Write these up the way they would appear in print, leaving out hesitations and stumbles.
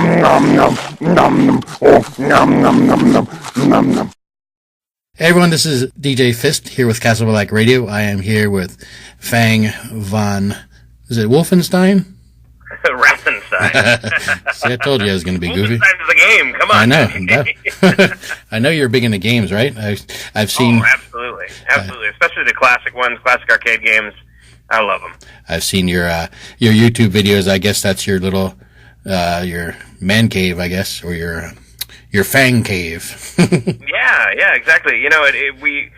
Hey everyone, this is DJ Fist here with Castle Black Radio. I am here with Fang von, is it Wolfenstein? Rathenstein. See, I told you I was going to be goofy. Wolfenstein's the game, come on. I know. I know you're big into games, right? I've seen... Oh, absolutely. Absolutely. Especially the classic ones, classic arcade games. I love them. I've seen your YouTube videos. I guess that's your little, your man cave, I guess, or your Fang cave. yeah, exactly. You know, we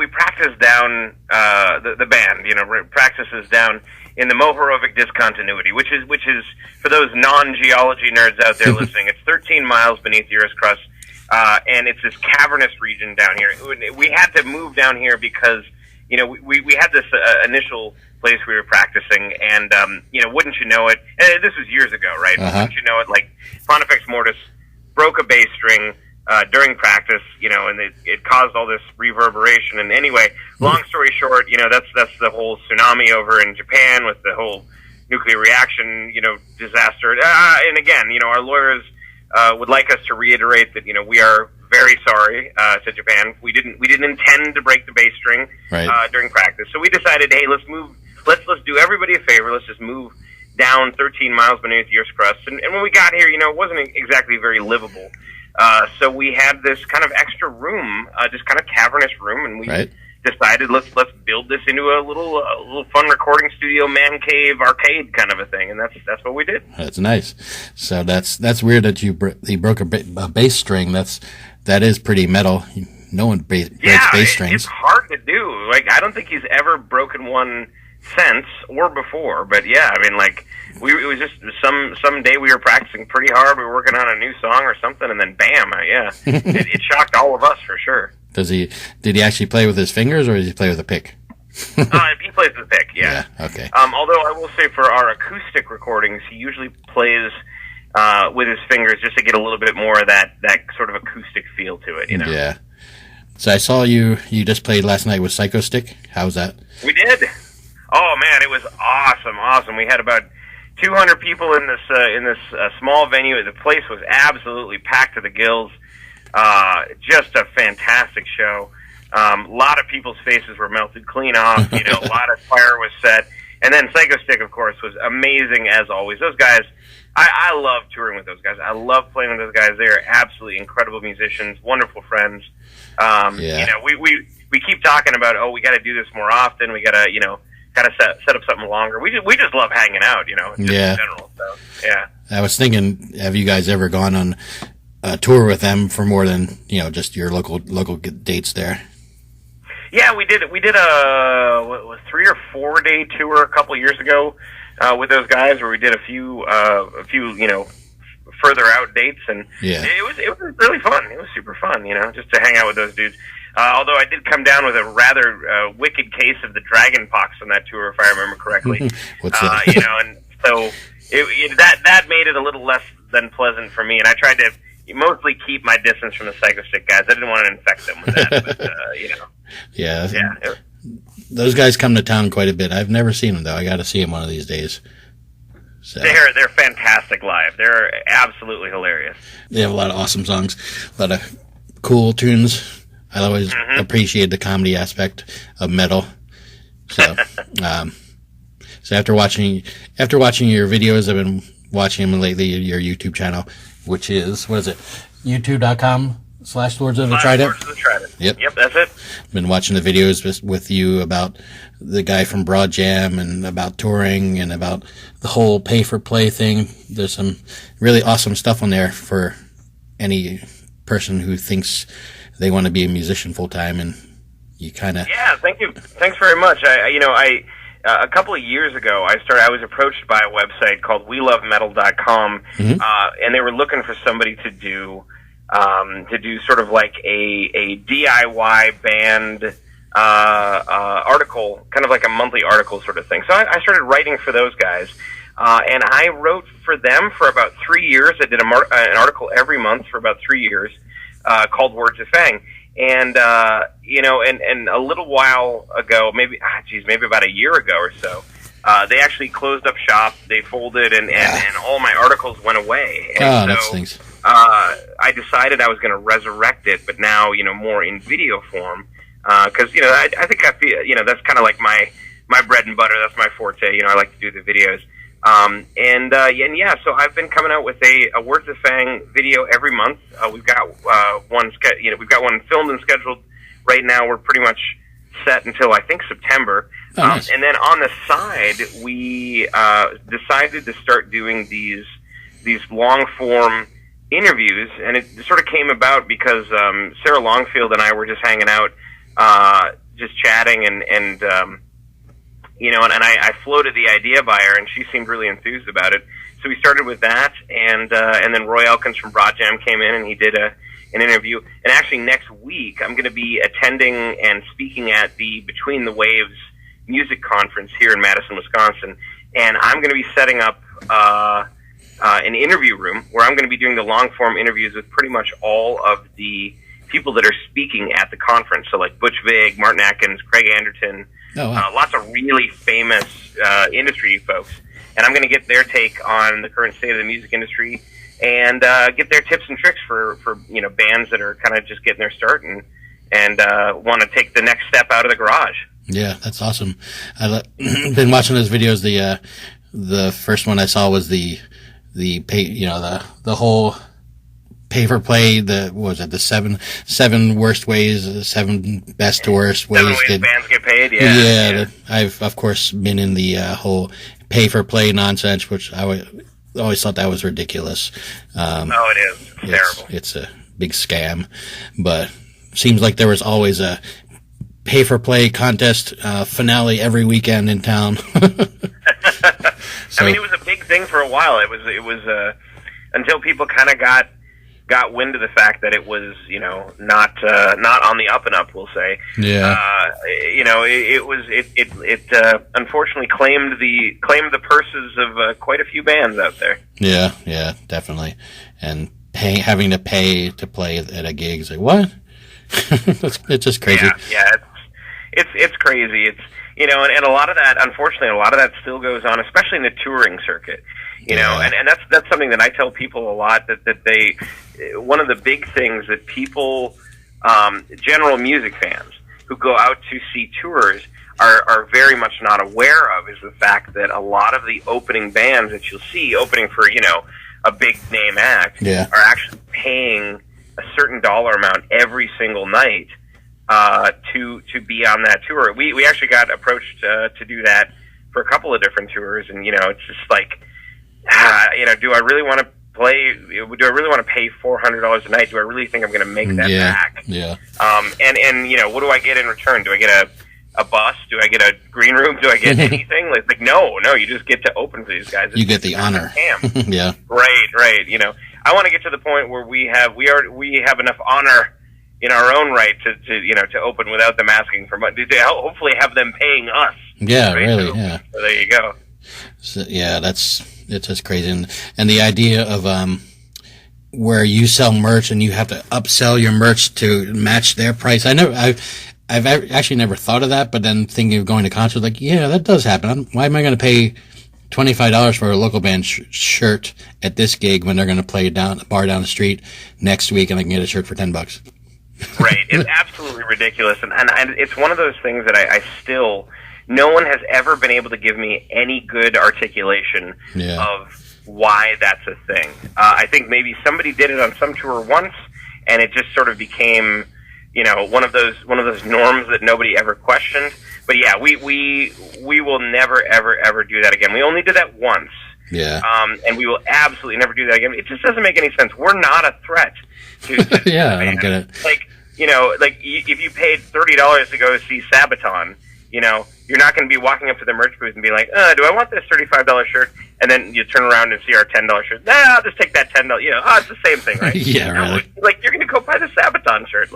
practice down the band. You know, practices down in the Mohorovic discontinuity, which is for those non-geology nerds out there listening. It's 13 miles beneath the Earth's crust, and it's this cavernous region down here. We had to move down here because you know we had this initial place we were practicing, and you know, wouldn't you know it? And this was years ago, right? Wouldn't you know it? Like Pontifex Mortis broke a bass string during practice, you know, and it caused all this reverberation. And anyway, long story short, you know, that's the whole tsunami over in Japan with the whole nuclear reaction, you know, disaster. And again, you know, our lawyers would like us to reiterate that, you know, we are very sorry to Japan. We didn't intend to break the bass string during practice. So we decided, hey, let's do everybody a favor. Let's just move down 13 miles beneath the Earth's crust. And when we got here, you know, it wasn't exactly very livable. So we had this kind of extra room, just kind of cavernous room, and we decided let's build this into a little fun recording studio, man cave, arcade kind of a thing, and that's what we did. That's nice. So that's weird that you broke a bass string. That is pretty metal. No one breaks bass strings. It's hard to do. Like, I don't think he's ever broken one since or before, but yeah, I mean, like, it was just some day we were practicing pretty hard, we were working on a new song or something, and then bam, it shocked all of us for sure. Did he actually play with his fingers, or did he play with a pick? He plays with a pick, yeah. Okay. Although I will say, for our acoustic recordings, he usually plays with his fingers just to get a little bit more of that sort of acoustic feel to it, you know. Yeah. So I saw you just played last night with Psycho Stick. How was that? We did. Oh man, it was awesome. We had about 200 people in this small venue. The place was absolutely packed to the gills. Just a fantastic show. A lot of people's faces were melted clean off. You know, a lot of fire was set. And then Psycho Stick, of course, was amazing as always. Those guys, I love touring with those guys. I love playing with those guys. They are absolutely incredible musicians, wonderful friends. You know, we keep talking about, we got to do this more often. We got to, you know, set up something longer. We just love hanging out, you know, just in general. So, yeah. I was thinking, have you guys ever gone on a tour with them for more than, you know, just your local dates there? Yeah, we did a 3 or 4 day tour a couple of years ago with those guys, where we did a few you know, further out dates, and it was really fun. It was super fun, you know, just to hang out with those dudes. Although I did come down with a rather wicked case of the dragon pox on that tour, if I remember correctly. What's that? You know, and so that made it a little less than pleasant for me, and I tried to mostly keep my distance from the Psycho Stick guys. I didn't want to infect them with that, but, you know. Yeah. Those guys come to town quite a bit. I've never seen them, though. I got to see them one of these days. So. They're fantastic live. They're absolutely hilarious. They have a lot of awesome songs, a lot of cool tunes. I always appreciate the comedy aspect of metal. So, so after watching your videos, I've been watching them lately. Your YouTube channel, which is, what is it? YouTube.com/Lords of the Trident. Lords of the Trident. Yep, that's it. Been watching the videos with you about the guy from Broad Jam and about touring and about the whole pay for play thing. There's some really awesome stuff on there for any person who thinks they want to be a musician full time, and you kind of... Yeah, thank you. Thanks very much. A couple of years ago, I was approached by a website called WeLoveMetal.com, and they were looking for somebody to do sort of like a DIY band article, kind of like a monthly article sort of thing. So I started writing for those guys, and I wrote for them for about 3 years. I did an article every month for about 3 years. Called Words of Fang, and you know, and a little while ago, maybe about a year ago or so, they actually closed up shop. They folded, and all my articles went away. And that stinks. I decided I was going to resurrect it, but now, more in video form. Because, I think I feel, that's kind of like my bread and butter. That's my forte. I like to do the videos. So I've been coming out with a Words of Fang video every month. We've got we've got one filmed and scheduled right now. We're pretty much set until I think September. Oh, nice. And then on the side, we decided to start doing these long form interviews, and it sort of came about because Sarah Longfield and I were just hanging out, just chatting, and I floated the idea by her, and she seemed really enthused about it. So we started with that, and then Roy Elkins from Broad Jam came in, and he did an interview. And actually next week, I'm going to be attending and speaking at the Between the Waves music conference here in Madison, Wisconsin, and I'm going to be setting up an interview room where I'm going to be doing the long-form interviews with pretty much all of the people that are speaking at the conference. So like Butch Vig, Martin Atkins, Craig Anderton, lots of really famous industry folks. And I'm going to get their take on the current state of the music industry and get their tips and tricks for bands that are kind of just getting their start and want to take the next step out of the garage. Yeah, that's awesome. I've been watching those videos. The first one I saw was the whole pay for play. What was it? The seven worst ways, 7 best to worst ways. 7 ways bands get paid. Yeah. I've of course been in the whole pay for play nonsense, which I always thought that was ridiculous. It is. It's terrible. It's a big scam, but seems like there was always a pay for play contest finale every weekend in town. So, it was a big thing for a while. It was until people kind of got wind of the fact that it was not on the up and up, we'll say. Yeah. It unfortunately claimed the purses of quite a few bands out there. Yeah, definitely. And having to pay to play at a gig is like, what? It's just crazy. Yeah. It's crazy. It's and a lot of that, unfortunately, still goes on, especially in the touring circuit. And that's something that I tell people a lot, that they, one of the big things that people, general music fans who go out to see tours are very much not aware of, is the fact that a lot of the opening bands that you'll see opening for a big name act are actually paying a certain dollar amount every single night to be on that tour. We actually got approached to do that for a couple of different tours, and it's just like, do I really want to play? Do I really want to pay $400 a night? Do I really think I'm going to make that back? Yeah. And what do I get in return? Do I get a bus? Do I get a green room? Do I get anything? Like no, you just get to open for these guys. You get the honor. Yeah. Right. I want to get to the point where we have enough honor in our own right to open without them asking for money, to hopefully have them paying us. Yeah, right? really. Yeah. So there you go. So, yeah, it's just crazy, and the idea of where you sell merch and you have to upsell your merch to match their price. I've actually never thought of that, but then thinking of going to concerts, like, yeah, that does happen. Why am I going to pay $25 for a local band shirt at this gig when they're going to play a bar down the street next week and I can get a shirt for $10? Right. It's absolutely ridiculous. And it's one of those things that I still, no one has ever been able to give me any good articulation of why that's a thing. I think maybe somebody did it on some tour once, and it just sort of became, one of those norms that nobody ever questioned. But yeah, we will never, ever do that again. We only did that once. Yeah. And we will absolutely never do that again. It just doesn't make any sense. We're not a threat to yeah, I don't get it. If you paid $30 to go see Sabaton, you're not going to be walking up to the merch booth and be like, do I want this $35 shirt? And then you turn around and see our $10 shirt. Nah, I'll just take that $10. It's the same thing, right? Yeah, really. You're going to go buy the Sabaton shirt.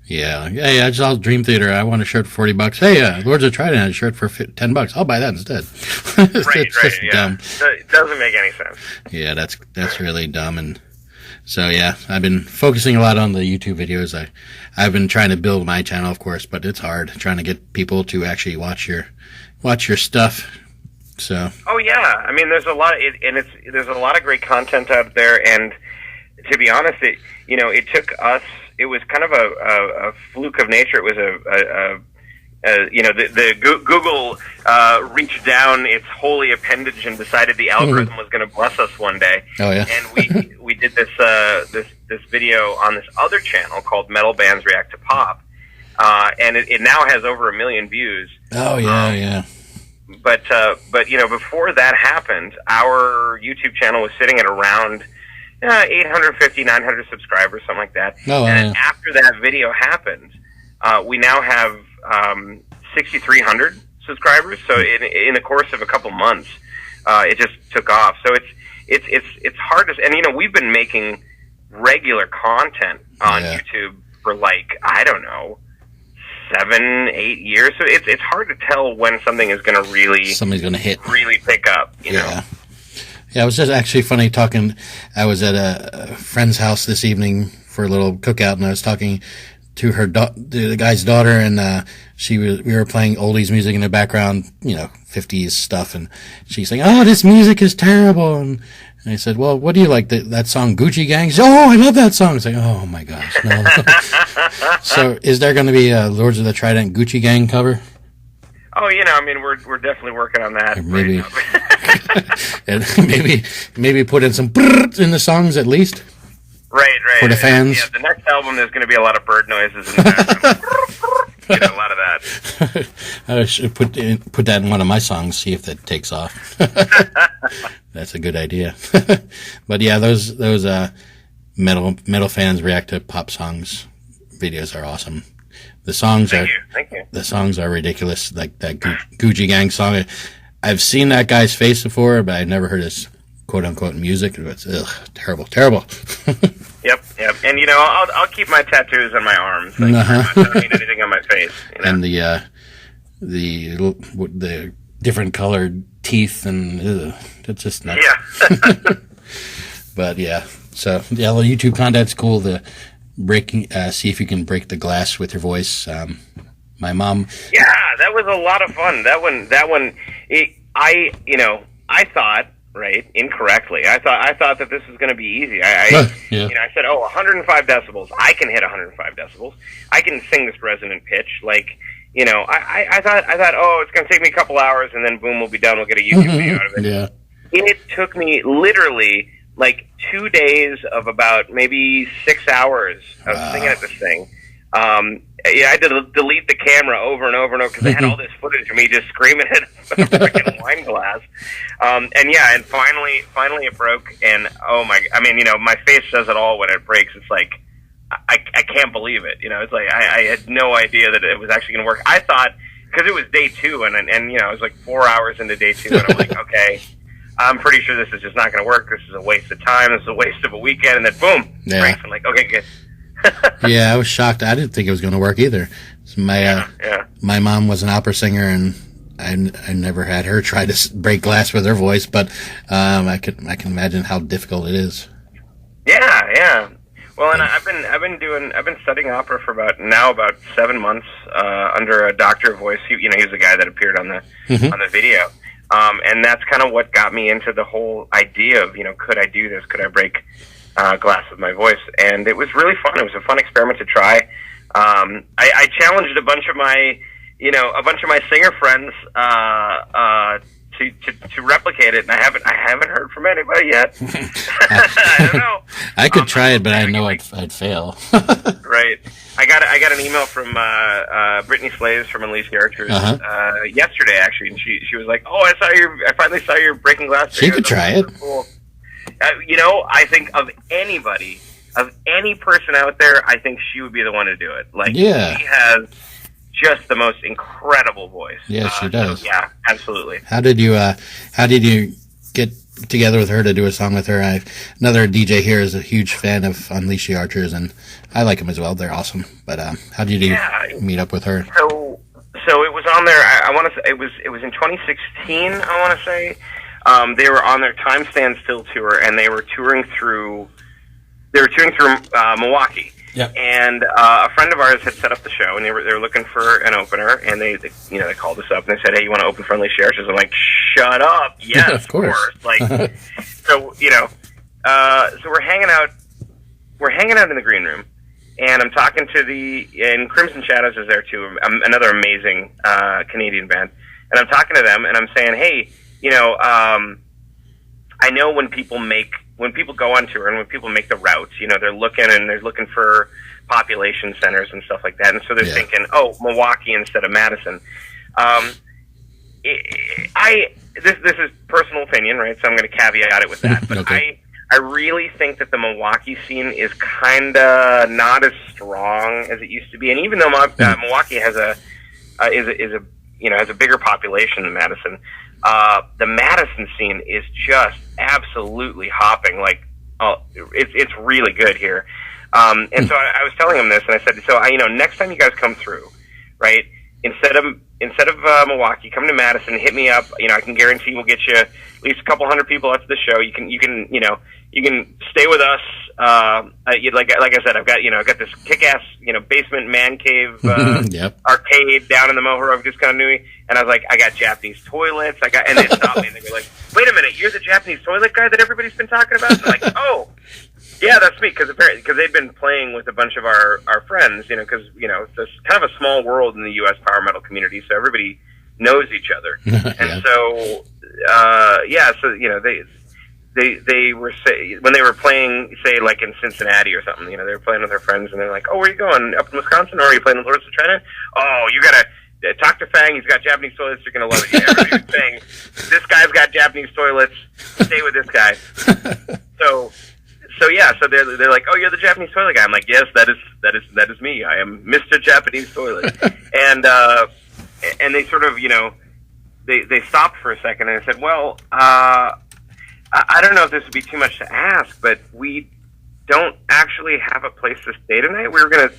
Yeah. I just saw Dream Theater. I want a shirt for $40. Hey, Lords of Trident had a shirt for $10. I'll buy that instead. It's just dumb. It doesn't make any sense. Yeah, that's really dumb. And so, yeah, I've been focusing a lot on the YouTube videos. I've been trying to build my channel, of course, but it's hard trying to get people to actually watch your watch your stuff. So. Oh yeah, I mean, there's a lot, there's a lot of great content out there, and to be honest, it took us. It was kind of a fluke of nature. It was Google reached down its holy appendage and decided the algorithm was going to bless us one day. Oh yeah, and we did this video on this other channel called Metal Bands React to Pop, and it now has over 1 million views. Oh yeah, yeah. But before that happened, our YouTube channel was sitting at around 850, 900 subscribers, something like that. Oh, and yeah. after that video happened, we now have 6,300 subscribers. So in the course of a couple months, it just took off. So it's hard to, and we've been making regular content on YouTube for I don't know, 7, 8 years. So it's hard to tell when something is going to somebody's going to hit, really pick up. You know? Yeah, it was just actually funny talking. I was at a friend's house this evening for a little cookout, and I was talking to the guy's daughter, and we were playing oldies music in the background, 50s stuff, and she's like, "Oh, this music is terrible." And I said, "Well, what do you like? That song Gucci Gang?" She said, "Oh, I love that song." It's like, "Oh my gosh, no." So, is there going to be a Lords of the Trident Gucci Gang cover? Oh, I mean, we're definitely working on that. Maybe, and maybe put in some in the songs at least. Right. For the fans. Yeah, the next album there's going to be a lot of bird noises in the background. A lot of that. I should put that in one of my songs. See if that takes off. That's a good idea. But yeah, those metal fans react to pop songs videos are awesome. The songs Thank you. The songs are ridiculous. Like that Gucci Gang song. I've seen that guy's face before, but I've never heard his quote unquote music. It's terrible. Yep. And I'll keep my tattoos on my arms. I don't need anything on my face. And the different colored teeth, and it's just nuts. Yeah. But yeah, so the YouTube content's cool. The breaking, see if you can break the glass with your voice. My mom. Yeah, that was a lot of fun. That one. I thought. Right, incorrectly. I thought that this was going to be easy. I said, 105 decibels. I can hit 105 decibels. I can sing this resonant pitch. I thought, oh, it's going to take me a couple hours, and then boom, we'll be done. We'll get a YouTube video out of it. Yeah. It took me literally 2 days of about maybe 6 hours of singing at this thing. I had to delete the camera over and over and over because I had all this footage of me just screaming at a freaking wine glass. And finally it broke. And my face says it all when it breaks. It's like I can't believe it. It's like I had no idea that it was actually going to work. I thought because it was day 2 and I was 4 hours into day 2 and I'm like, okay, I'm pretty sure this is just not going to work. This is a waste of time. This is a waste of a weekend. And then boom, breaks. I'm like, okay, good. Yeah, I was shocked. I didn't think it was going to work either. So my mom was an opera singer, and I never had her try to break glass with her voice, but I can imagine how difficult it is. Yeah. Well, and I've been studying opera for about 7 months under a doctor voice. He's the guy that appeared on the video, and that's kind of what got me into the whole idea of could I do this? Could I break glass with my voice? And it was really fun. It was a fun experiment to try. I challenged a bunch of my singer friends to replicate it, and I haven't heard from anybody yet. I don't know. I could try it, but I know I'd fail. Right. I got an email from Brittany Slaves from Liege yesterday, actually, and she was like, "Oh, I finally saw your Breaking Glass video." She could try it. Cool. I think of any person out there, I think she would be the one to do it. She has just the most incredible voice. Yeah, she does. So, yeah, absolutely. How did you get together with her to do a song with her? Another DJ here is a huge fan of Unleash the Archers, and I like them as well. They're awesome. But how did you meet up with her? So it was on there. I want to say it was in 2016. I want to say. They were on their Time Stand Still tour, and they were touring through Milwaukee. Yep. And a friend of ours had set up the show, and they were looking for an opener, and they called us up and they said, "Hey, you want to open for Unleash the Archers?" I'm like, "Shut up! Yes, of course." Like, so so we're hanging out. We're hanging out in the green room, and I'm talking to and Crimson Shadows is there too, another amazing Canadian band. And I'm talking to them, and I'm saying, "Hey, I know when people go on tour and when people make the routes, they're looking for population centers and stuff like that, and so they're thinking, oh, Milwaukee instead of Madison." This is personal opinion, right? So I'm going to caveat it with that, but okay. I really think that the Milwaukee scene is kind of not as strong as it used to be, and even though Milwaukee has a bigger population than Madison, the Madison scene is just absolutely hopping. Like, it's really good here. And so I was telling him this, and I said, so next time you guys come through, right? Instead of Milwaukee, come to Madison, hit me up. I can guarantee we'll get you at least a couple hundred people out to the show. You can stay with us. Like I said, I've got this kick-ass, basement man cave, arcade down in the Mohoro of Discontinuity. And I was like, I got Japanese toilets. And they stopped me and they were like, wait a minute, you're the Japanese toilet guy that everybody's been talking about? And I'm like, oh, yeah, that's me. Because they've been playing with a bunch of our friends, because, it's kind of a small world in the U.S. power metal community. So everybody knows each other. And so, they were when they were playing, say, like in Cincinnati or something, they were playing with their friends, and they're like, "Oh, where are you going? Up in Wisconsin, or are you playing the Lords of Trident? Oh, you gotta talk to Fang. He's got Japanese toilets. You're gonna love it." Yeah, everybody was saying, "This guy's got Japanese toilets. Stay with this guy." So they're like, "Oh, you're the Japanese toilet guy." I'm like, "Yes, that is me. I am Mr. Japanese Toilet." And they sort of, they stopped for a second, and I said, "Well, I don't know if this would be too much to ask, but we don't actually have a place to stay tonight. We were gonna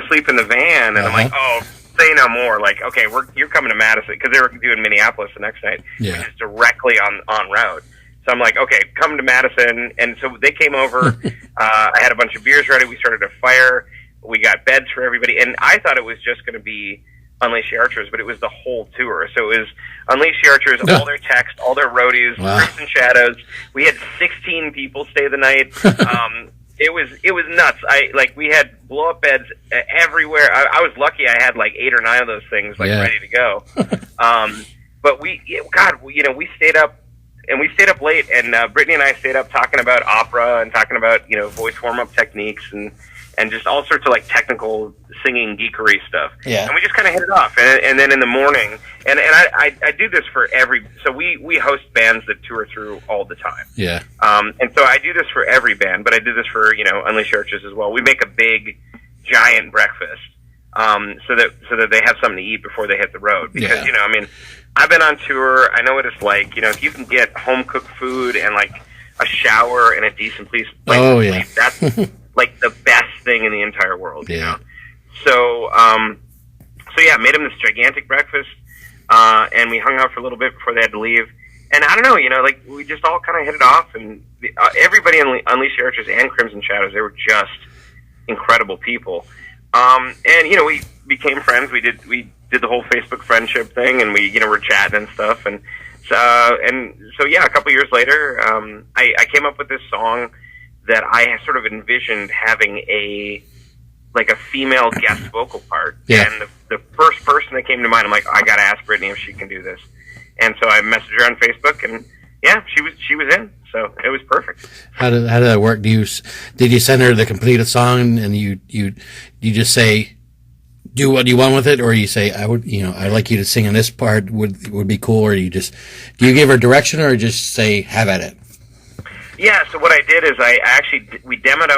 sleep in the van." And I'm like, "Oh, say no more. Like, okay, you're coming to Madison," because they were doing Minneapolis the next night, which is directly on route. So I'm like, "Okay, come to Madison." And so they came over. I had a bunch of beers ready. We started a fire. We got beds for everybody, and I thought it was just going to be Unleash the Archers, but it was the whole tour. So it was Unleash the Archers, all their text, all their roadies, Crimson Shadows. We had 16 people stay the night. It was nuts. We had blow up beds everywhere. I was lucky. I had like 8 or 9 of those things ready to go. But we stayed up. And we stayed up late, and Brittany and I stayed up talking about opera and talking about voice warm up techniques and just all sorts of like technical singing geekery stuff. Yeah. And we just kind of hit it off. And then in the morning, and I do this for so we host bands that tour through all the time. Yeah. And so I do this for every band, but I do this for Unleash the Archers as well. We make a big, giant breakfast, so that they have something to eat before they hit the road. Because I've been on tour. I know what it's like. If you can get home cooked food and like a shower and a decent place to sleep, that's like the best thing in the entire world. Yeah. So made them this gigantic breakfast, and we hung out for a little bit before they had to leave. And I don't know, like we just all kind of hit it off, and everybody in Unleash the Archers and Crimson Shadows, they were just incredible people. And we became friends. We did the whole Facebook friendship thing, and we were chatting and stuff. And so a couple years later, I came up with this song that I sort of envisioned having a female guest vocal part. Yeah. And the first person that came to mind, I'm like, I gotta ask Brittany if she can do this. And so I messaged her on Facebook, and she was in. So it was perfect. How did that work? Did you send her the completed song, and you just say, do what you want with it, or you say, I'd like you to sing in this part would be cool, or do you give her direction, or just say, have at it? Yeah. So what I did is we demoed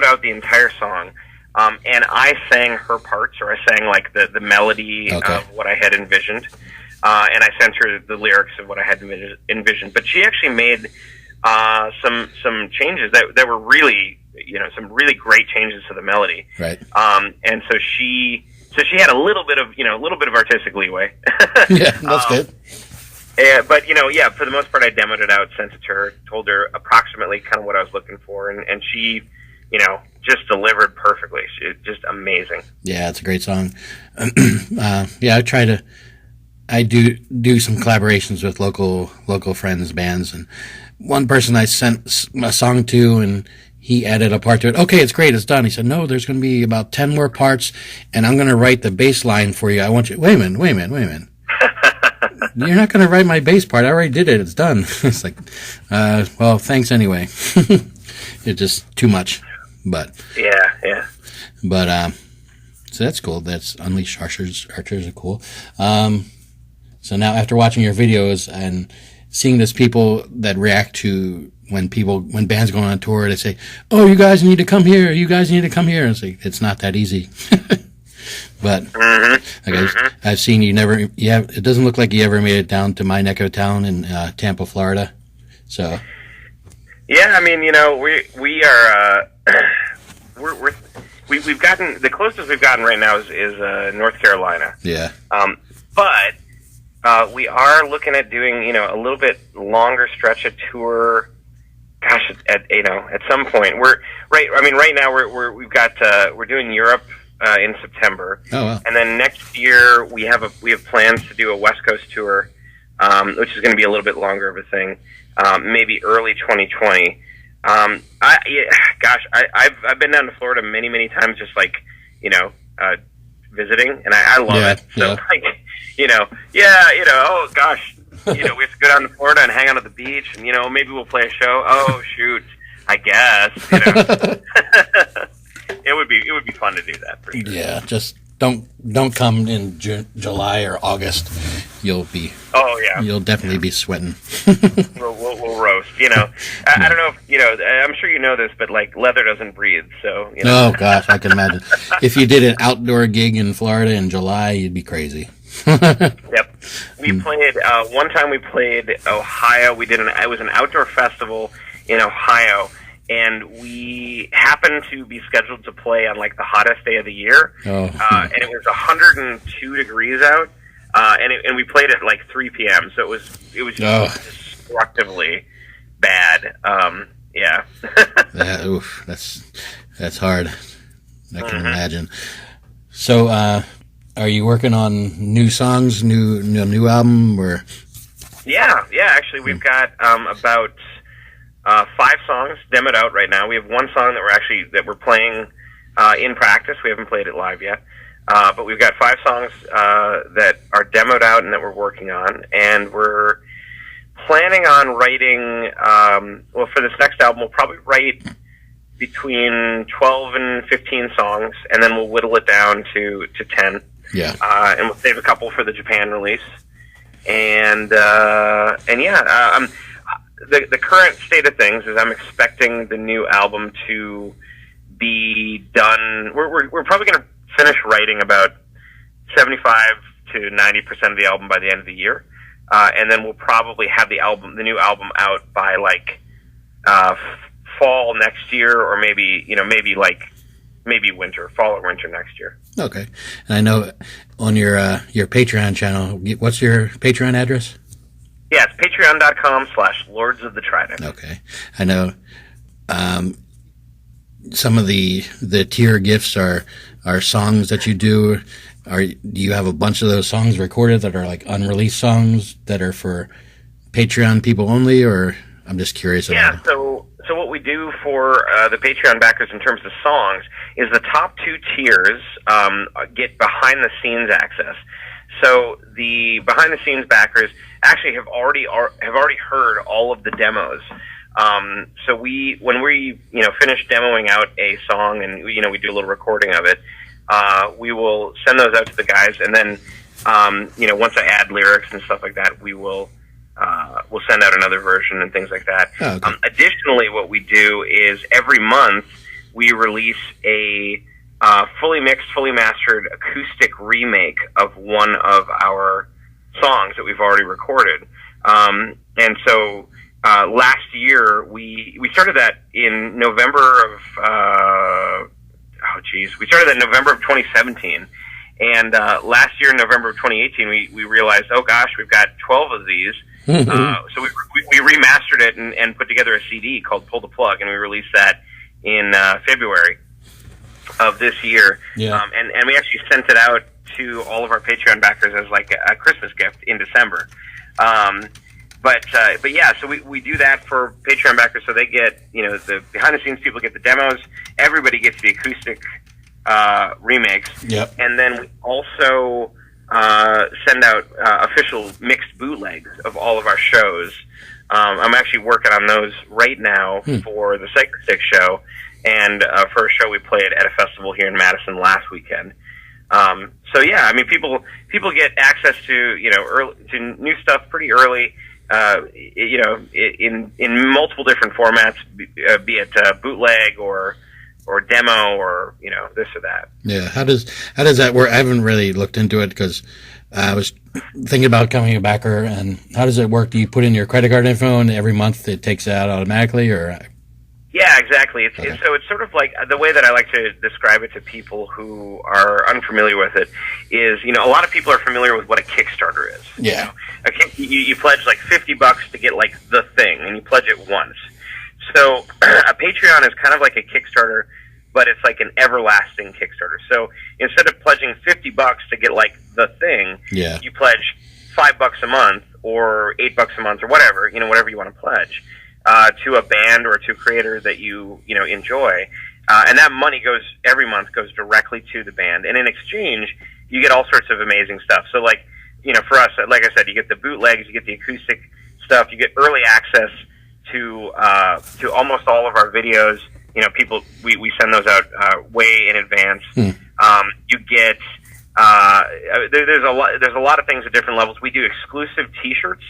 out the entire song, and I sang her parts, or I sang like the melody of what I had envisioned, and I sent her the lyrics of what I had envisioned. But she actually made some changes that were really, some really great changes to the melody. Right. And so she had a little bit of artistic leeway. Yeah, that's good. But for the most part, I demoed it out, sent it to her, told her approximately kind of what I was looking for, and she just delivered perfectly. It's just amazing. Yeah, it's a great song. I do some collaborations with local friends, bands, and one person I sent a song to, and he added a part to it. Okay, it's great, it's done. He said, no, there's going to be about 10 more parts, and I'm going to write the bass line for you. I want you. Wait a minute. You're not going to write my bass part. I already did it. It's done. It's like, well, thanks anyway. It's just too much. But yeah. But so that's cool. That's Unleashed Archers are cool. So now after watching your videos and seeing those people that react to when bands go on tour, they say, "Oh, you guys need to come here. You guys need to come here." And it's like, it's not that easy. But I've seen it doesn't look like you ever made it down to my neck of town in Tampa, Florida. So yeah, I mean, we are we've gotten, the closest we've gotten right now is North Carolina. Yeah. But we are looking at doing a little bit longer stretch of tour. Gosh, at some point right now we're doing Europe in September. Oh, wow. And then next year we have plans to do a West Coast tour, which is going to be a little bit longer of a thing, maybe early 2020. I've been down to Florida many times, just like visiting, and I love it. So oh gosh, we have to go down to Florida and hang out at the beach, and maybe we'll play a show. Oh shoot, I guess it would be fun to do that for sure. Yeah, just don't come in July or August. You'll definitely be sweating. we'll roast. I don't know if I'm sure you know this, but like leather doesn't breathe. So Oh gosh, I can imagine. If you did an outdoor gig in Florida in July, you'd be crazy. Yep. We played one time. We played Ohio. It was an outdoor festival in Ohio, and we happened to be scheduled to play on like the hottest day of the year. And it was 102 degrees out, and we played at like 3 p.m. So it was destructively bad. Yeah. That's hard. I can imagine. So, are you working on new songs, new album, or? Yeah. Actually, we've got about 5 songs demoed out right now. We have one song that we're playing in practice. We haven't played it live yet, but we've got 5 songs that are demoed out and that we're working on, and we're planning on writing. For this next album, we'll probably write between 12 and 15 songs, and then we'll whittle it down to 10. Yeah. And we'll save a couple for the Japan release. And the current state of things is I'm expecting the new album to be done. We're probably going to finish writing about 75 to 90% of the album by the end of the year. And then we'll probably have the new album out by like fall next year, or maybe fall or winter next year. Okay. And I know on your Patreon channel, what's your Patreon address? Yeah, it's patreon.com/Lords of the Trident. Okay. I know some of the tier gifts are songs that you do. Do you have a bunch of those songs recorded that are like unreleased songs that are for Patreon people only, or I'm just curious about it. So what we do for the Patreon backers in terms of songs is the top 2 tiers get behind-the-scenes access. So the behind-the-scenes backers actually have already heard all of the demos. So when we finish demoing out a song and we do a little recording of it, we will send those out to the guys, and then once I add lyrics and stuff like that, we'll send out another version and things like that. Oh, okay. Additionally, what we do is every month we release a fully mixed, fully mastered acoustic remake of one of our songs that we've already recorded. And so last year we started that in November of we started that in November of 2017. And last year in November of 2018, we realized, oh gosh, we've got 12 of these. So we remastered it and put together a CD called Pull the Plug, and we released that in February of this year. Yeah. And we actually sent it out to all of our Patreon backers as like a Christmas gift in December. But yeah, so we do that for Patreon backers, so they get, the behind the scenes people get the demos, everybody gets the acoustic remakes. Yep. And then we also send out official mixed bootlegs of all of our shows. I'm actually working on those right now for the Psychostick show, and for a show we played at a festival here in Madison last weekend. So yeah, I mean, people get access to to new stuff pretty early. In multiple different formats, be it bootleg or demo or this or that. Yeah, how does that work? I haven't really looked into it because I was thinking about becoming a backer. And how does it work? Do you put in your credit card info and every month it takes it out automatically, or? Yeah, exactly. It's sort of like the way that I like to describe it to people who are unfamiliar with it is, a lot of people are familiar with what a Kickstarter is. Yeah. You pledge like $50 to get like the thing, and you pledge it once. So a Patreon is kind of like a Kickstarter, but it's like an everlasting Kickstarter. So instead of pledging $50 to get like the thing, you pledge $5 a month or $8 a month or whatever, whatever you want to pledge. To a band or to a creator that you enjoy, and that money every month goes directly to the band, and in exchange you get all sorts of amazing stuff. So like for us, like I said, you get the bootlegs, you get the acoustic stuff, you get early access to almost all of our videos. We send those out way in advance. You get there's a lot of things at different levels. We do exclusive T-shirts.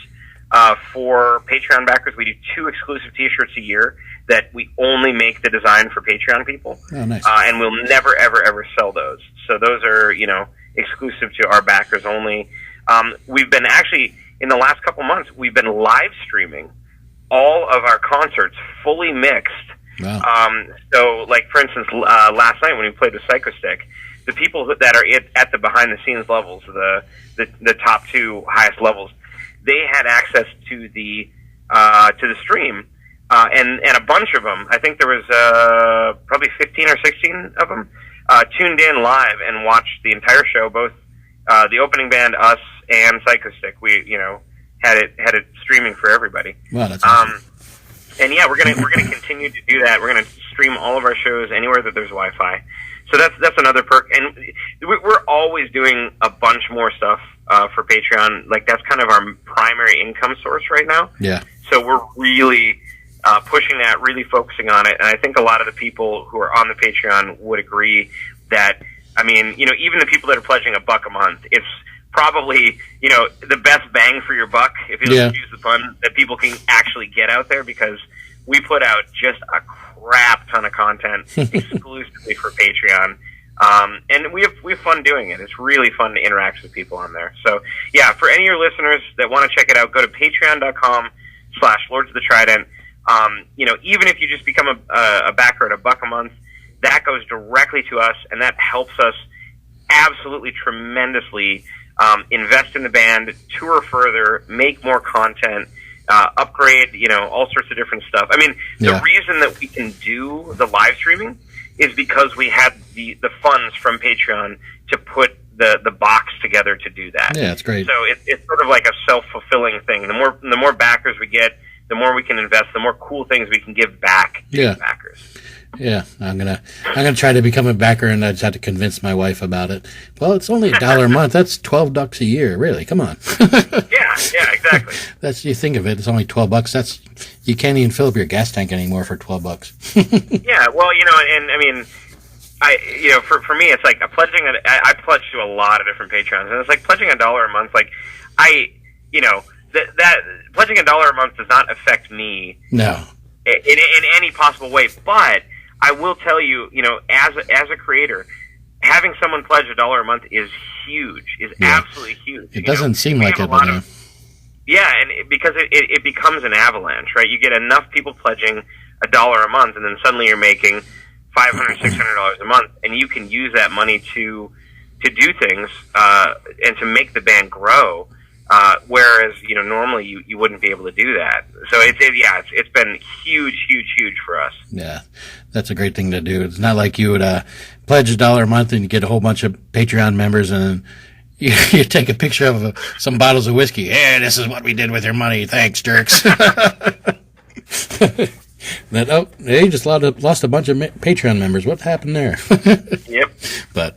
For Patreon backers, we do 2 exclusive T-shirts a year that we only make the design for Patreon people. Oh, nice. And we'll never, ever, ever sell those. So those are, exclusive to our backers only. We've been actually, in the last couple months, we've been live streaming all of our concerts fully mixed. Wow. So, like, for instance, last night when we played the Psychostick, the people that are at the behind-the-scenes levels, the top 2 highest levels, they had access to the stream, and a bunch of them. I think there was probably 15 or 16 of them tuned in live and watched the entire show. Both the opening band, us, and Psychostick. We had it streaming for everybody. Wow, that's awesome. And yeah, we're gonna continue to do that. We're gonna stream all of our shows anywhere that there's Wi-Fi. So that's another perk, and we're always doing a bunch more stuff for Patreon. Like, that's kind of our primary income source right now. Yeah. So we're really pushing that, really focusing on it, and I think a lot of the people who are on the Patreon would agree that, I mean, even the people that are pledging $1 a month, it's probably, the best bang for your buck, if you'll use the pun, that people can actually get out there, because we put out just a crap ton of content exclusively for Patreon. And we have fun doing it. It's really fun to interact with people on there. So yeah, for any of your listeners that want to check it out, go to patreon.com/Lords of the Trident. Even if you just become a backer at $1 a month, that goes directly to us, and that helps us absolutely tremendously invest in the band, tour further, make more content, upgrade, all sorts of different stuff. I mean, the reason that we can do the live streaming is because we had the funds from Patreon to put the box together to do that. Yeah, it's great. So it's sort of like a self-fulfilling thing. The more backers we get, the more we can invest, the more cool things we can give back to backers. Yeah, I'm gonna try to become a backer, and I just have to convince my wife about it. Well, it's only $1 a month. That's $12 a year. Really, come on. yeah, exactly. That's, you think of it, it's only $12. That's, you can't even fill up your gas tank anymore for $12. Yeah, well, and I mean, for me, it's like pledging. I pledge to a lot of different Patreons, and it's like pledging $1 a month. Like, that pledging $1 a month does not affect me. No. In any possible way, but I will tell you, as a creator, having someone pledge $1 a month is huge. Is absolutely huge. It doesn't seem like it, but because it becomes an avalanche, right? You get enough people pledging $1 a month, and then suddenly you're making $500, $600 a month, and you can use that money to do things and to make the band grow. Whereas, normally you wouldn't be able to do that. So it's been huge for us. Yeah, that's a great thing to do. It's not like you would pledge $1 a month and you get a whole bunch of Patreon members and you take a picture of some bottles of whiskey. Hey, this is what we did with your money. Thanks, jerks. Then, they just lost a bunch of Patreon members. What happened there? Yep. But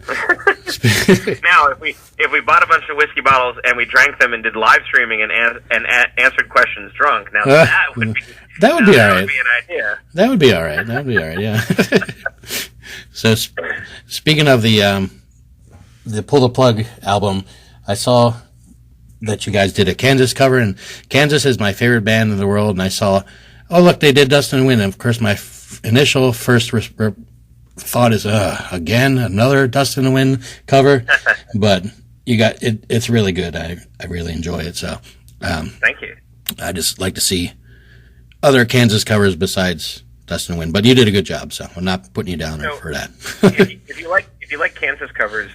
now, if we bought a bunch of whiskey bottles and we drank them and did live streaming and answered questions drunk, now that would be all right. That would be an idea. That would be all right. Yeah. So, speaking of the Pull the Plug album, I saw that you guys did a Kansas cover, and Kansas is my favorite band in the world. And I saw, look, they did Dustin Wynn. Of course, my initial first thought is, again, another Dustin Wynn cover. But you got it. It's really good. I really enjoy it. So, thank you. I just like to see other Kansas covers besides Dustin Wynn. But you did a good job, so I'm not putting you down for that. if you like Kansas covers,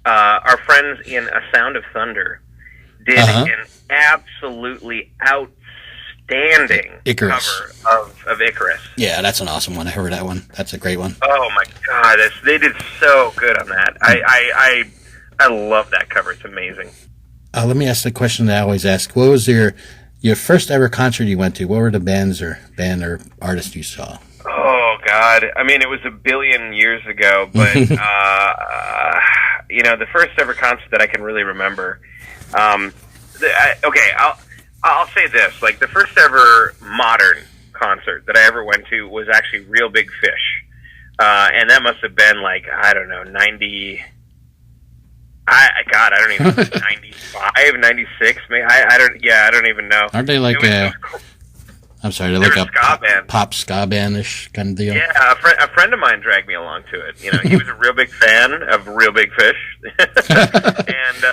our friends in A Sound of Thunder did an absolutely outstanding Icarus. cover of Icarus. Yeah, that's an awesome one. I heard that one. That's a great one. Oh my God, they did so good on that. I love that cover. It's amazing. Let me ask the question that I always ask. What was your first ever concert you went to? What were the band or artist you saw? Oh God, I mean, it was a billion years ago, but the first ever concert that I can really remember. I'll say this: like the first ever modern concert that I ever went to was actually Real Big Fish, and that must have been like 90. I don't even 95, 96, maybe. I don't even know. Aren't they like I'm sorry, they're like a ska band. Pop ska band-ish kind of deal? Yeah, a friend of mine dragged me along to it. He was a real big fan of Real Big Fish. and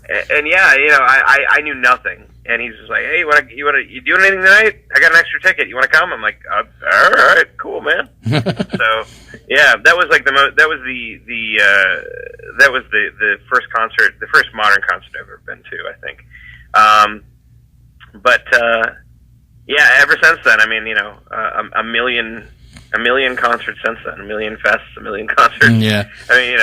I knew nothing. And he's just like, hey, you doing anything tonight? I got an extra ticket. You want to come? I'm like, all right, cool, man. So, yeah, that was like that was the first concert, the first modern concert I've ever been to, I think. Yeah, ever since then, I mean, a million concerts since then, a million fests, a million concerts. Yeah. I mean,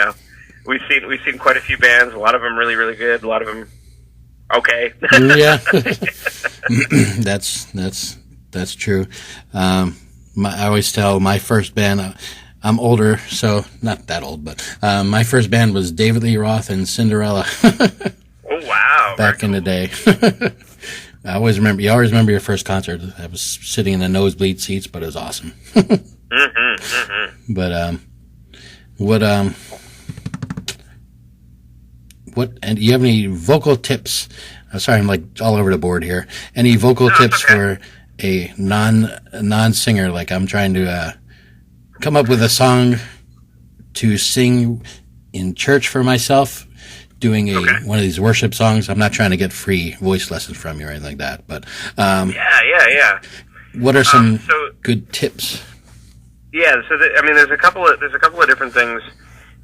we've seen quite a few bands. A lot of them really, really good. A lot of them okay. Yeah. That's true. I always tell my first band, I'm older, so not that old, but my first band was David Lee Roth and Cinderella. Oh wow! Back in the day. You always remember your first concert. I was sitting in the nosebleed seats, but it was awesome. But and do you have any vocal tips? I'm sorry, I'm like all over the board here. Any vocal tips for a non-singer? Like I'm trying to come up with a song to sing in church for myself. Doing one of these worship songs. I'm not trying to get free voice lessons from you or anything like that, but yeah. What are some good tips? Yeah, so there's a couple of different things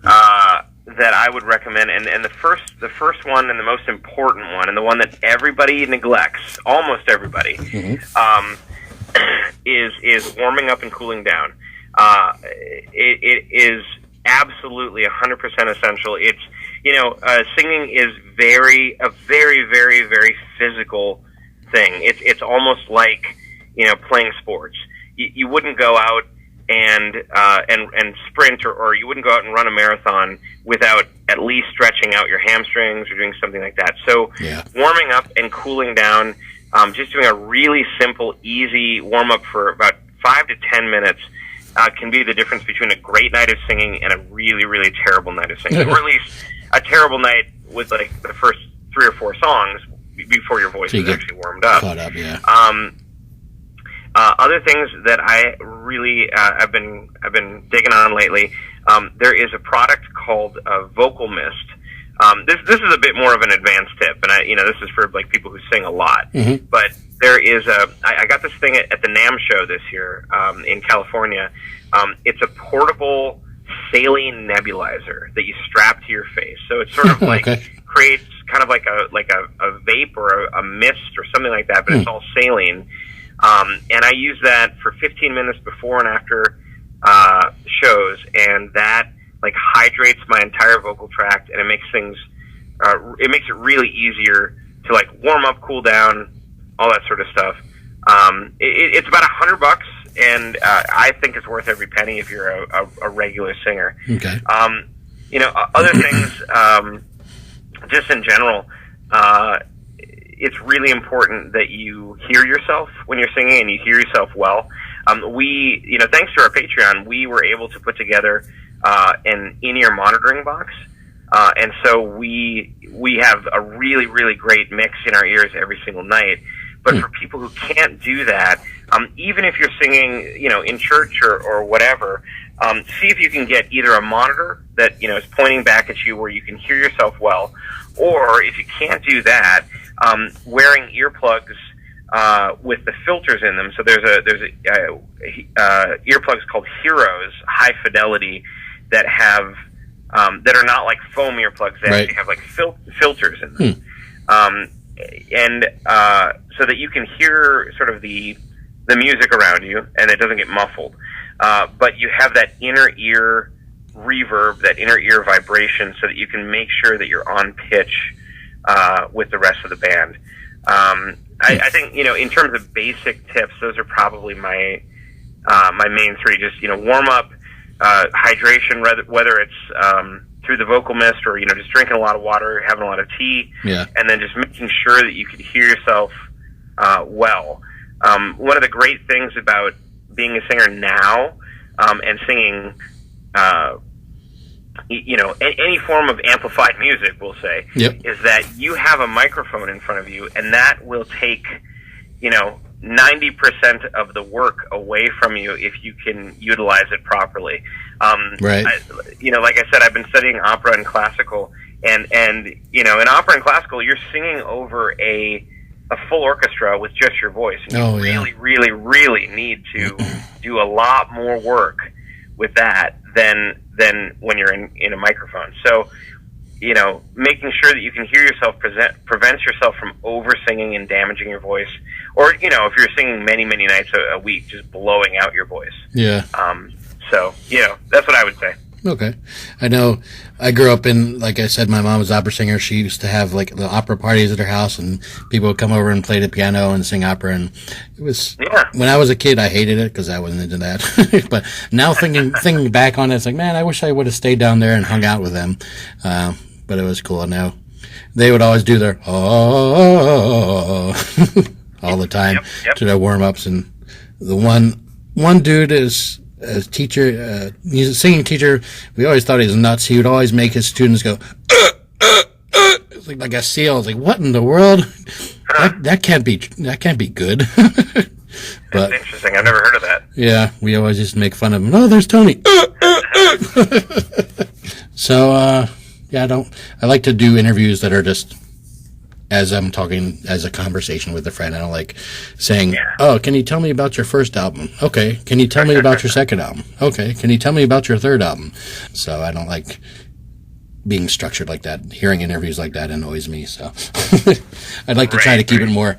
that I would recommend, and the first one and the most important one, and the one that everybody neglects, almost everybody, is warming up and cooling down. It is absolutely 100% essential. It's singing is a very, very, very physical thing. It's almost like playing sports. You wouldn't go out and sprint, or you wouldn't go out and run a marathon without at least stretching out your hamstrings or doing something like that. So warming up and cooling down, just doing a really simple, easy warm up for about 5 to 10 minutes. Can be the difference between a great night of singing and a really, really terrible night of singing, or at least a terrible night with like the first 3 or 4 songs before your voice is actually warmed up. Caught up, yeah. Other things that I really I've been digging on lately. There is a product called Vocal Mist. This is a bit more of an advanced tip, and this is for like people who sing a lot. Mm-hmm. But there is I got this thing at the NAMM show this year in California. It's a portable saline nebulizer that you strap to your face. So it's sort of like creates kind of like a vape or a mist or something like that, but it's all saline. And I use that for 15 minutes before and after shows, and that like hydrates my entire vocal tract, and it makes things it makes it really easier to like warm up, cool down, all that sort of stuff. It's about $100, and I think it's worth every penny if you're a regular singer. Okay. Other things, just in general, it's really important that you hear yourself when you're singing, and you hear yourself well. Thanks to our Patreon, we were able to put together an in-ear monitoring box, and so we have a really, really great mix in our ears every single night. But for people who can't do that, even if you're singing, in church or whatever, see if you can get either a monitor that, is pointing back at you where you can hear yourself well, or if you can't do that, wearing earplugs with the filters in them. So there's earplugs called Heroes, high fidelity, that have that are not like foam earplugs. They actually have like filters in them. So that you can hear sort of the music around you, and it doesn't get muffled. But you have that inner ear reverb, that inner ear vibration, so that you can make sure that you're on pitch with the rest of the band. I think, in terms of basic tips, those are probably my main three. Just, warm up, hydration, whether it's through the vocal mist or, just drinking a lot of water, having a lot of tea, and then just making sure that you can hear yourself well. One of the great things about being a singer now and singing, any form of amplified music, we'll say, is that you have a microphone in front of you, and that will take, 90% of the work away from you if you can utilize it properly. Like I said, I've been studying opera and classical, and in opera and classical, you're singing over a full orchestra with just your voice. And you really, really need to do a lot more work with that than when you're in a microphone. So, making sure that you can hear yourself prevents yourself from over-singing and damaging your voice. Or, if you're singing many, many nights a week, just blowing out your voice. Yeah. So, that's what I would say. Okay. I know I grew up in, like I said, my mom was an opera singer. She used to have like the opera parties at her house, and people would come over and play the piano and sing opera. And it was, when I was a kid, I hated it because I wasn't into that. But now thinking back on it, it's like, man, I wish I would have stayed down there and hung out with them. But it was cool. Now they would always do their all the time to their warm ups. And the one dude is a teacher, he's a singing teacher. We always thought he was nuts. He would always make his students go, It's like a seal. It's like, what in the world? That can't be good. But, that's interesting. I've never heard of that. Yeah, we always just make fun of him. Oh, there's Tony. So, I like to do interviews that are just as I'm talking as a conversation with a friend. I don't like saying, oh, can you tell me about your first album? Okay. Can you tell me about your second album? Okay. Can you tell me about your third album? So I don't like being structured like that. Hearing interviews like that annoys me. So I'd like to try to keep it more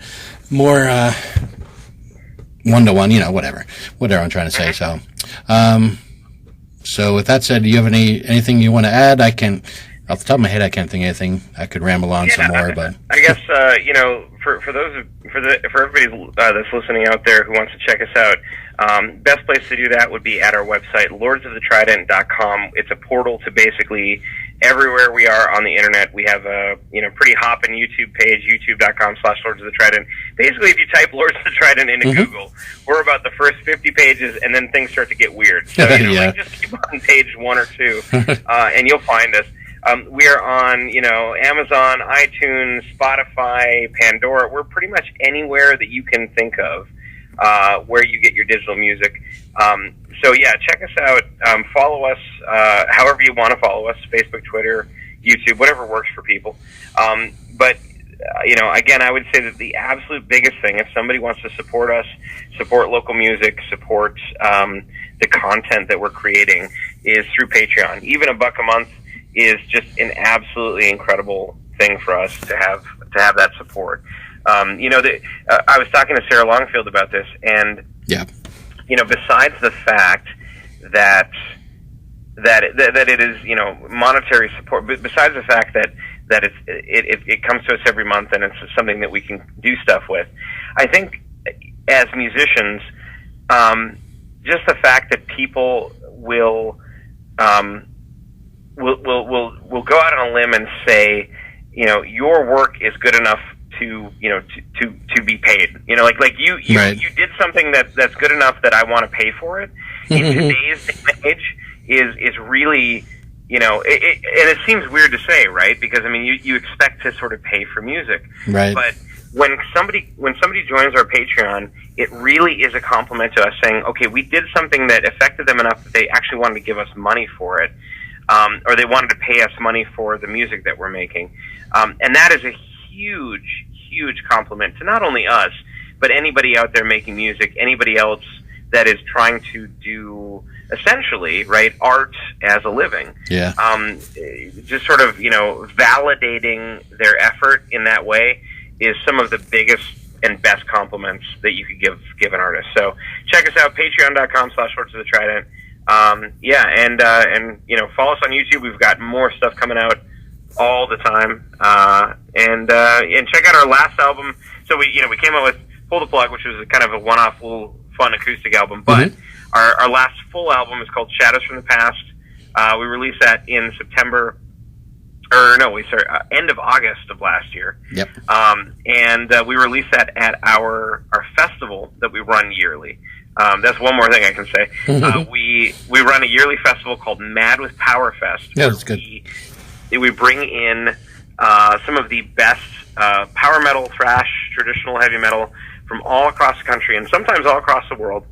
one-to-one, whatever I'm trying to say. So, so with that said, do you have anything you want to add? Off the top of my head, I can't think of anything. I could ramble on some more, but I guess for everybody that's listening out there who wants to check us out, best place to do that would be at our website, lordsoftheTrident.com. It's a portal to basically everywhere we are on the internet. We have a pretty hopping YouTube page, youtube.com/lordsoftheTrident. Basically, if you type Lords of the Trident into Google, we're about the first 50 pages, and then things start to get weird. So just keep on page 1 or 2, and you'll find us. We are on, Amazon, iTunes, Spotify, Pandora. We're pretty much anywhere that you can think of where you get your digital music. So, check us out. Follow us however you want to follow us, Facebook, Twitter, YouTube, whatever works for people. But again, I would say that the absolute biggest thing, if somebody wants to support us, support local music, support the content that we're creating, is through Patreon. Even $1 a month is just an absolutely incredible thing for us to have that support. I was talking to Sarah Longfield about this, and besides the fact that it is monetary support, but besides the fact that it comes to us every month and it's something that we can do stuff with, I think as musicians, just the fact that people will go out on a limb and say, your work is good enough to be paid. Like you did something that's good enough that I want to pay for it. In today's day and age, is really, and it seems weird to say, right? Because I mean, you expect to sort of pay for music, right? But when somebody joins our Patreon, it really is a compliment to us, saying, okay, we did something that affected them enough that they actually wanted to give us money for it, or they wanted to pay us money for the music that we're making, and that is a huge compliment to not only us, but anybody out there making music, anybody else that is trying to do essentially, right, art as a living. Yeah. Just sort of, validating their effort in that way is some of the biggest and best compliments that you could give an artist. So check us out, patreon.com/SwordsOfTheTrident. And follow us on YouTube. We've got more stuff coming out all the time. And check out our last album. So we came out with Pull the Plug, which was kind of a one-off little fun acoustic album, but our last full album is called Shadows from the Past. We released that in end of August of last year. Yep. And we released that at our festival that we run yearly. That's one more thing I can say. We run a yearly festival called Mad with Power Fest. Yeah, that's good. We bring in some of the best power metal, thrash, traditional heavy metal from all across the country and sometimes all across the world.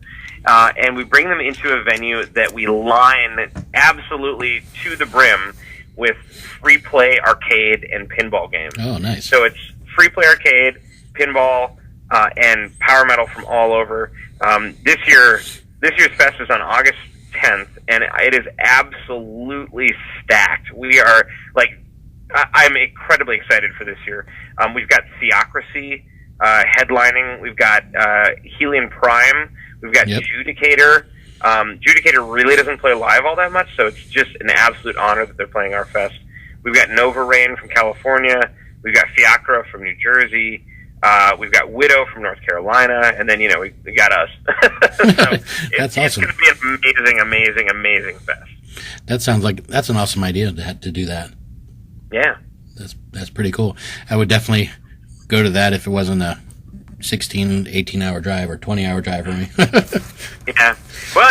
And we bring them into a venue that we line absolutely to the brim with free play arcade and pinball games. Oh, nice. So it's free play arcade, pinball, and power metal from all over. This year's fest is on August 10th, and it is absolutely stacked. We are, I'm incredibly excited for this year. We've got Theocracy headlining. We've got Helion Prime. We've got Judicator. Judicator really doesn't play live all that much, so it's just an absolute honor that they're playing our fest. We've got Nova Rain from California. We've got Fiacra from New Jersey. We've got Widow from North Carolina, and then we got us. That's awesome. It's going to be an amazing fest. That sounds like that's an awesome idea to do that. Yeah, that's pretty cool. I would definitely go to that if it wasn't a 16, 18-hour drive or 20-hour drive for me. Yeah. Well,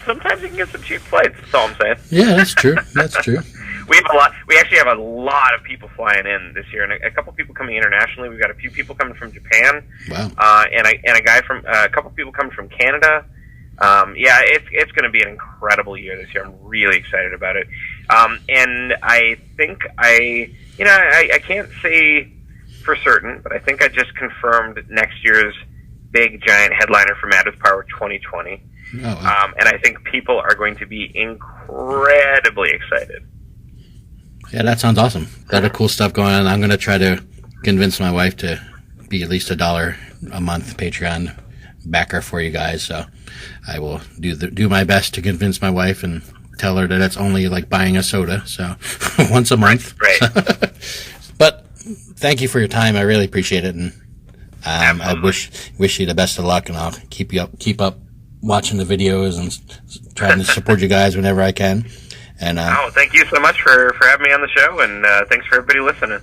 sometimes you can get some cheap flights. That's all I'm saying. Yeah, that's true. That's true. We actually have a lot of people flying in this year, and a couple people coming internationally. We've got a few people coming from Japan. Wow. And a couple people coming from Canada. It's going to be an incredible year this year. I'm really excited about it. And I think I can't say for certain, but I think I just confirmed next year's big giant headliner for Mad with Power 2020. Oh, wow. And I think people are going to be incredibly excited. Yeah, that sounds awesome. Got a cool stuff going on. I'm going to try to convince my wife to be at least $1 a month Patreon backer for you guys. So I will do my best to convince my wife and tell her that it's only like buying a soda. So once a month. Right. But thank you for your time. I really appreciate it. And I wish you the best of luck, and I'll keep up watching the videos and trying to support you guys whenever I can. And thank you so much for having me on the show, and thanks for everybody listening.